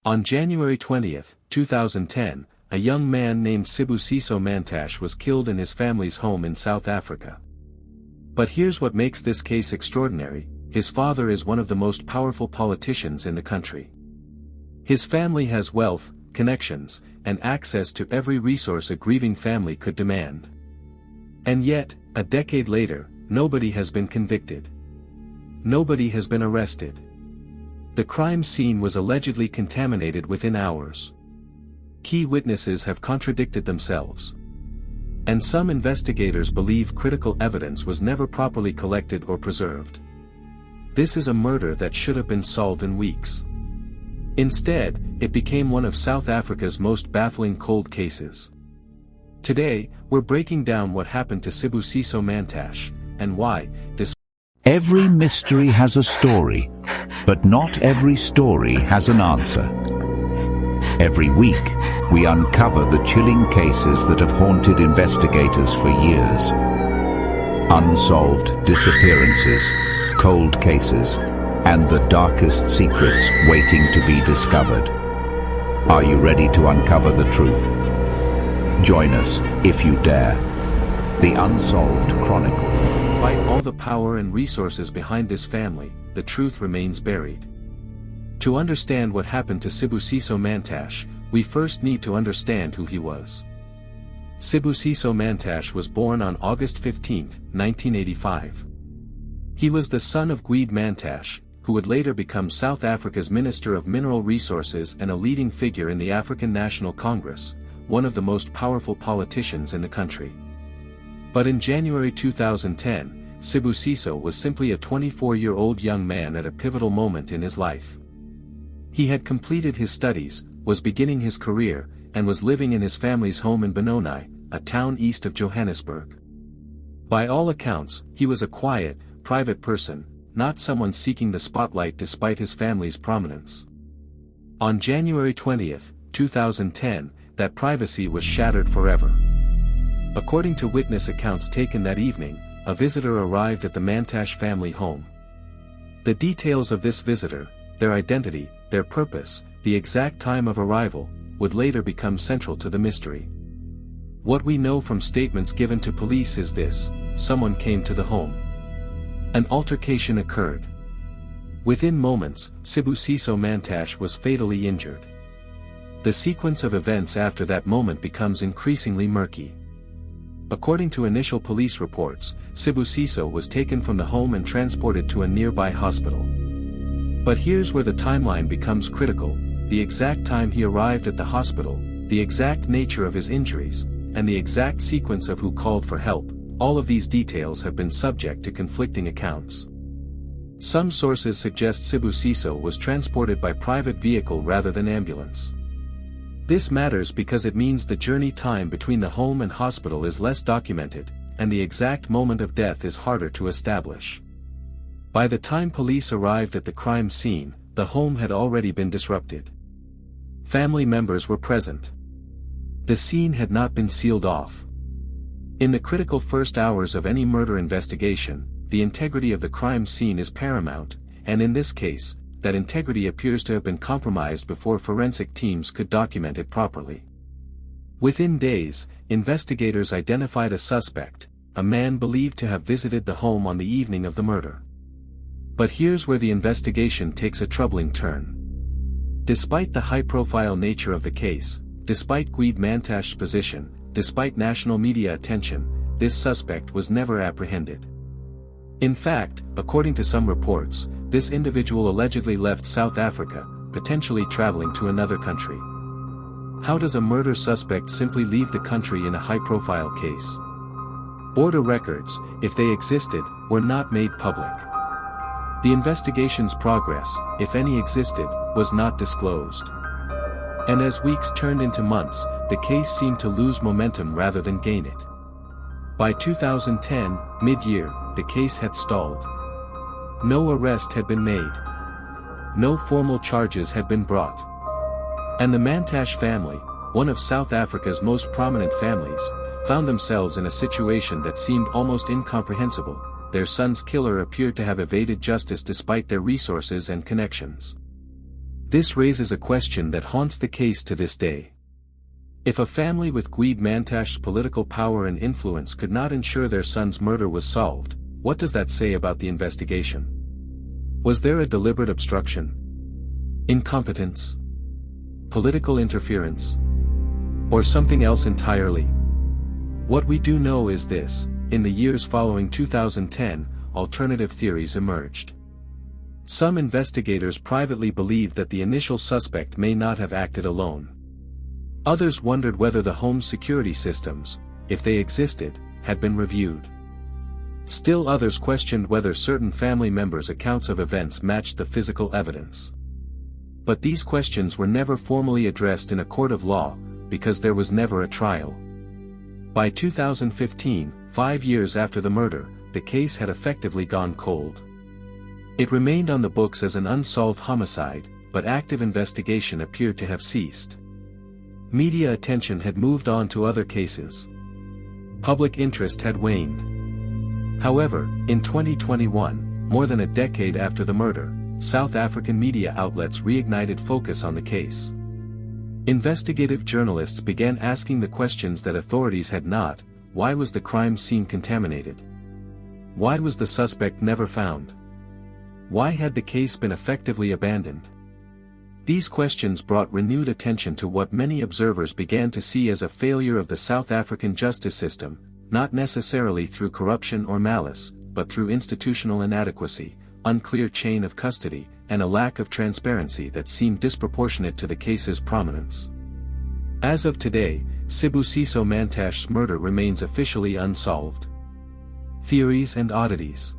On January 20, 2010, a young man named Sibusiso Mantashe was killed in his family's home in South Africa. But here's what makes this case extraordinary: his father is one of the most powerful politicians in the country. His family has wealth, connections, and access to every resource a grieving family could demand. And yet, a decade later, nobody has been convicted. Nobody has been arrested. The crime scene was allegedly contaminated within hours. Key witnesses have contradicted themselves. And some investigators believe critical evidence was never properly collected or preserved. This is a murder that should have been solved in weeks. Instead, it became one of South Africa's most baffling cold cases. Today, we're breaking down what happened to Sibusiso Mantashe, and why, Every mystery has a story, but not every story has an answer. Every week, we uncover the chilling cases that have haunted investigators for years. Unsolved disappearances, cold cases, and the darkest secrets waiting to be discovered. Are you ready to uncover the truth? Join us, if you dare. The Unsolved Chronicle. Despite all the power and resources behind this family, the truth remains buried. To understand what happened to Sibusiso Mantashe, we first need to understand who he was. Sibusiso Mantashe was born on August 15, 1985. He was the son of Gwede Mantashe, who would later become South Africa's Minister of Mineral Resources and a leading figure in the African National Congress, one of the most powerful politicians in the country. But in January 2010, Sibusiso was simply a 24-year-old young man at a pivotal moment in his life. He had completed his studies, was beginning his career, and was living in his family's home in Benoni, a town east of Johannesburg. By all accounts, he was a quiet, private person, not someone seeking the spotlight despite his family's prominence. On January 20, 2010, that privacy was shattered forever. According to witness accounts taken that evening, a visitor arrived at the Mantashe family home. The details of this visitor, their identity, their purpose, the exact time of arrival, would later become central to the mystery. What we know from statements given to police is this: someone came to the home. An altercation occurred. Within moments, Sibusiso Mantashe was fatally injured. The sequence of events after that moment becomes increasingly murky. According to initial police reports, Sibusiso was taken from the home and transported to a nearby hospital. But here's where the timeline becomes critical: the exact time he arrived at the hospital, the exact nature of his injuries, and the exact sequence of who called for help. All of these details have been subject to conflicting accounts. Some sources suggest Sibusiso was transported by private vehicle rather than ambulance. This matters because it means the journey time between the home and hospital is less documented, and the exact moment of death is harder to establish. By the time police arrived at the crime scene, the home had already been disrupted. Family members were present. The scene had not been sealed off. In the critical first hours of any murder investigation, the integrity of the crime scene is paramount, and in this case, that integrity appears to have been compromised before forensic teams could document it properly. Within days, investigators identified a suspect, a man believed to have visited the home on the evening of the murder. But here's where the investigation takes a troubling turn. Despite the high-profile nature of the case, despite Gwede Mantashe's position, despite national media attention, this suspect was never apprehended. In fact, according to some reports, this individual allegedly left South Africa, potentially traveling to another country. How does a murder suspect simply leave the country in a high-profile case? Border records, if they existed, were not made public. The investigation's progress, if any existed, was not disclosed. And as weeks turned into months, the case seemed to lose momentum rather than gain it. By 2010, mid-year, the case had stalled. No arrest had been made. No formal charges had been brought. And the Mantashe family, one of South Africa's most prominent families, found themselves in a situation that seemed almost incomprehensible. Their son's killer appeared to have evaded justice despite their resources and connections. This raises a question that haunts the case to this day. If a family with Gweeb Mantashe's political power and influence could not ensure their son's murder was solved, what does that say about the investigation? Was there a deliberate obstruction? Incompetence? Political interference? Or something else entirely? What we do know is this: in the years following 2010, alternative theories emerged. Some investigators privately believed that the initial suspect may not have acted alone. Others wondered whether the home's security systems, if they existed, had been reviewed. Still others questioned whether certain family members' accounts of events matched the physical evidence. But these questions were never formally addressed in a court of law, because there was never a trial. By 2015, 5 years after the murder, the case had effectively gone cold. It remained on the books as an unsolved homicide, but active investigation appeared to have ceased. Media attention had moved on to other cases. Public interest had waned. However, in 2021, more than a decade after the murder, South African media outlets reignited focus on the case. Investigative journalists began asking the questions that authorities had not: why was the crime scene contaminated? Why was the suspect never found? Why had the case been effectively abandoned? These questions brought renewed attention to what many observers began to see as a failure of the South African justice system, not necessarily through corruption or malice, but through institutional inadequacy, unclear chain of custody, and a lack of transparency that seemed disproportionate to the case's prominence. As of today, Sibusiso Mantashe's murder remains officially unsolved. Theories and oddities.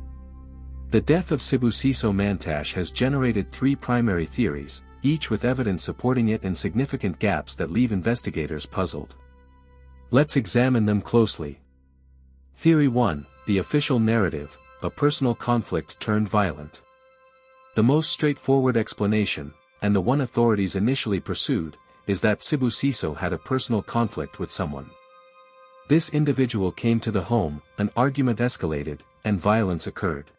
The death of Sibusiso Mantashe has generated 3 primary theories, each with evidence supporting it and significant gaps that leave investigators puzzled. Let's examine them closely. Theory 1, the official narrative, a personal conflict turned violent. The most straightforward explanation, and the one authorities initially pursued, is that Sibusiso had a personal conflict with someone. This individual came to the home, an argument escalated, and violence occurred.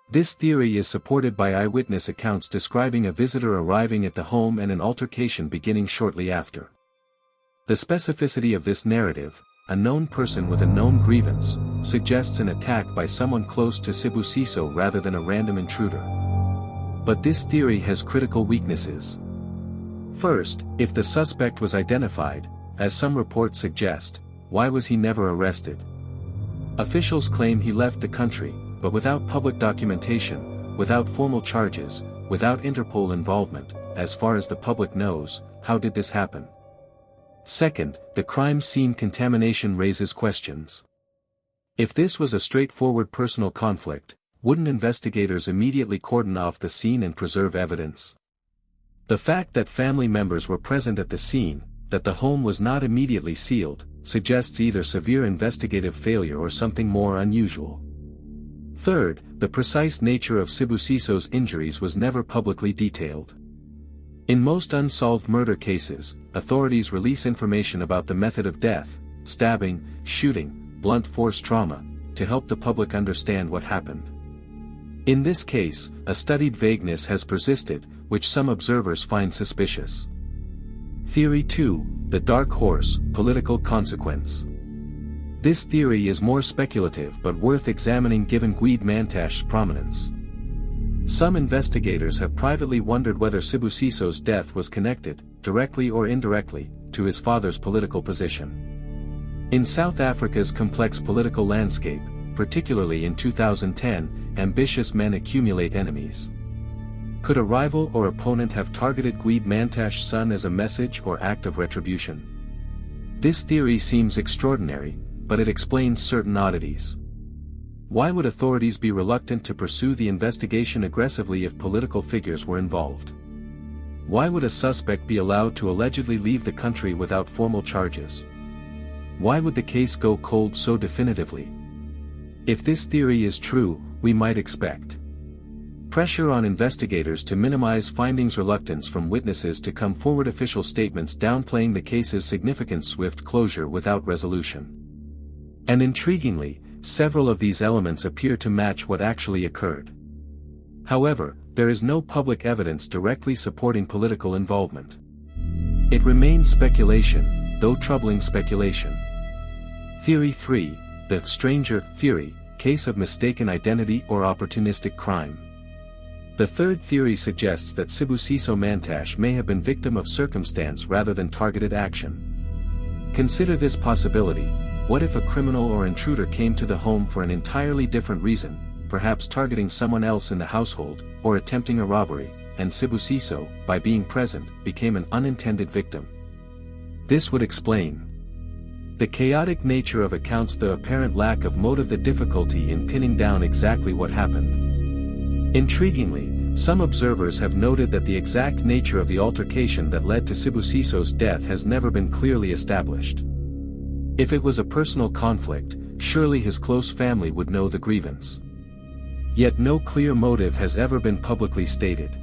This theory is supported by eyewitness accounts describing a visitor arriving at the home and an altercation beginning shortly after. The specificity of this narrative, a known person with a known grievance, suggests an attack by someone close to Sibusiso rather than a random intruder. But this theory has critical weaknesses. First, if the suspect was identified, as some reports suggest, why was he never arrested? Officials claim he left the country, but without public documentation, without formal charges, without Interpol involvement, as far as the public knows, how did this happen? Second, the crime scene contamination raises questions. If this was a straightforward personal conflict, wouldn't investigators immediately cordon off the scene and preserve evidence? The fact that family members were present at the scene, that the home was not immediately sealed, suggests either severe investigative failure or something more unusual. Third, the precise nature of Sibusiso's injuries was never publicly detailed. In most unsolved murder cases, authorities release information about the method of death, stabbing, shooting, blunt force trauma, to help the public understand what happened. In this case, a studied vagueness has persisted, which some observers find suspicious. Theory 2, the dark horse, political consequence. This theory is more speculative but worth examining given Gweeb Mantashe's prominence. Some investigators have privately wondered whether Sibusiso's death was connected, directly or indirectly, to his father's political position. In South Africa's complex political landscape, particularly in 2010, ambitious men accumulate enemies. Could a rival or opponent have targeted Gweeb Mantashe's son as a message or act of retribution? This theory seems extraordinary, but it explains certain oddities. Why would authorities be reluctant to pursue the investigation aggressively if political figures were involved? Why would a suspect be allowed to allegedly leave the country without formal charges? Why would the case go cold so definitively? If this theory is true, we might expect pressure on investigators to minimize findings, reluctance from witnesses to come forward, official statements downplaying the case's significant, swift closure without resolution. And intriguingly, several of these elements appear to match what actually occurred. However, there is no public evidence directly supporting political involvement. It remains speculation, though troubling speculation. Theory 3, the stranger theory, case of mistaken identity or opportunistic crime. The third theory suggests that Sibusiso Mantashe may have been victim of circumstance rather than targeted action. Consider this possibility: what if a criminal or intruder came to the home for an entirely different reason, perhaps targeting someone else in the household, or attempting a robbery, and Sibusiso, by being present, became an unintended victim? This would explain the chaotic nature of accounts, the apparent lack of motive, the difficulty in pinning down exactly what happened. Intriguingly, some observers have noted that the exact nature of the altercation that led to Sibusiso's death has never been clearly established. If it was a personal conflict, surely his close family would know the grievance. Yet no clear motive has ever been publicly stated.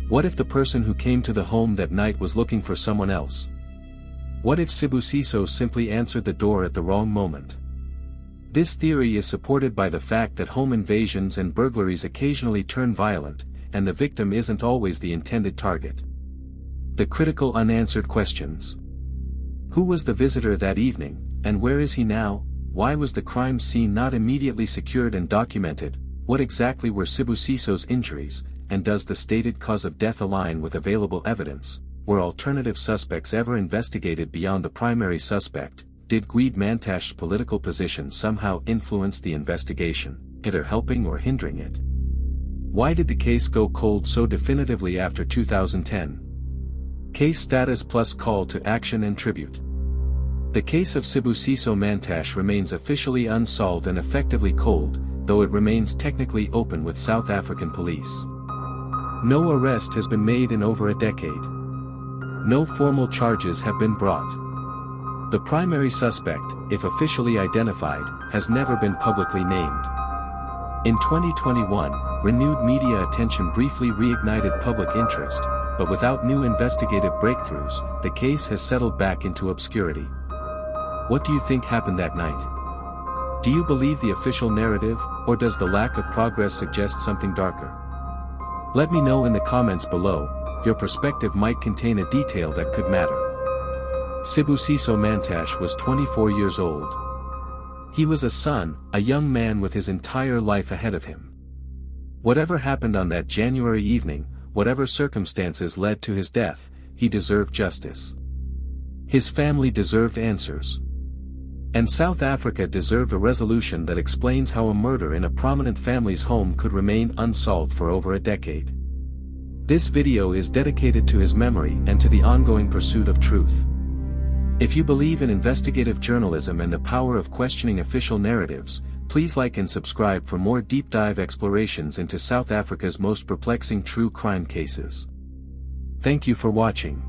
What if the person who came to the home that night was looking for someone else? What if Sibusiso simply answered the door at the wrong moment? This theory is supported by the fact that home invasions and burglaries occasionally turn violent, and the victim isn't always the intended target. The critical unanswered questions. Who was the visitor that evening, and where is he now? Why was the crime scene not immediately secured and documented? What exactly were Sibusiso's injuries, and does the stated cause of death align with available evidence? Were alternative suspects ever investigated beyond the primary suspect? Did Guide Mantashe's political position somehow influence the investigation, either helping or hindering it? Why did the case go cold so definitively after 2010? Case status plus call to action and tribute. The case of Sibusiso Mantashe remains officially unsolved and effectively cold, though it remains technically open with South African police. No arrest has been made in over a decade. No formal charges have been brought. The primary suspect, if officially identified, has never been publicly named. In 2021, renewed media attention briefly reignited public interest, but without new investigative breakthroughs, the case has settled back into obscurity. What do you think happened that night? Do you believe the official narrative, or does the lack of progress suggest something darker? Let me know in the comments below. Your perspective might contain a detail that could matter. Sibusiso Mantashe was 24 years old. He was a son, a young man with his entire life ahead of him. Whatever happened on that January evening, whatever circumstances led to his death, he deserved justice. His family deserved answers. And South Africa deserved a resolution that explains how a murder in a prominent family's home could remain unsolved for over a decade. This video is dedicated to his memory and to the ongoing pursuit of truth. If you believe in investigative journalism and the power of questioning official narratives, please like and subscribe for more deep dive explorations into South Africa's most perplexing true crime cases. Thank you for watching.